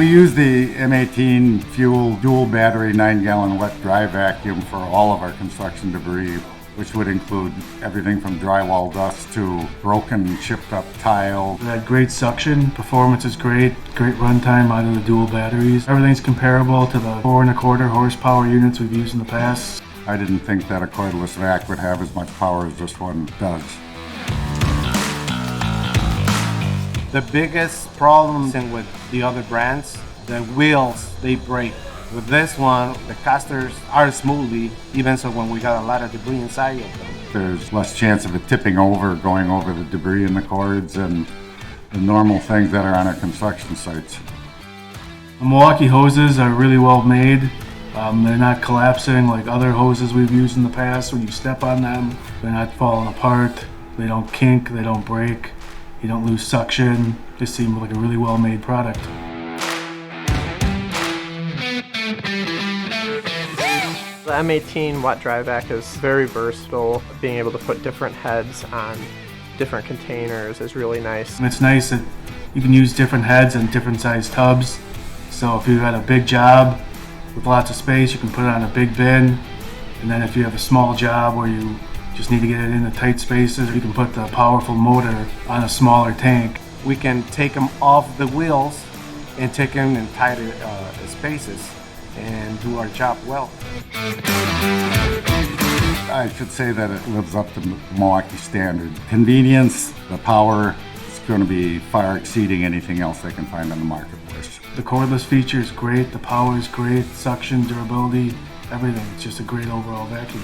We use the M18 Fuel dual battery 9-gallon wet dry vacuum for all of our construction debris, which would include everything from drywall dust to broken, chipped up tile. It had great suction, performance is great runtime out of the dual batteries. Everything's comparable to the 4.25 horsepower units we've used in the past. I didn't think that a cordless vac would have as much power as this one does. The biggest problem with the other brands, the wheels, they break. With this one, the casters are smoothly, even so when we got a lot of debris inside of them. There's less chance of it tipping over, going over the debris in the cords and the normal things that are on our construction sites. The Milwaukee hoses are really well made. They're not collapsing like other hoses we've used in the past. When you step on them, they're not falling apart. They don't kink, they don't break. You don't lose suction. They seem like a really well-made product. The M18 wet dry vac is very versatile. Being able to put different heads on different containers is really nice. And it's nice that you can use different heads on different size tubs. So if you had a big job with lots of space, you can put it on a big bin. And then if you have a small job where you just need to get it into tight spaces, you can put the powerful motor on a smaller tank. We can take them off the wheels and take them in tighter spaces and do our job well. I should say that it lives up to Milwaukee standard. Convenience, the power is going to be far exceeding anything else they can find on the marketplace. The cordless feature is great, the power is great, suction, durability, everything. It's just a great overall vacuum.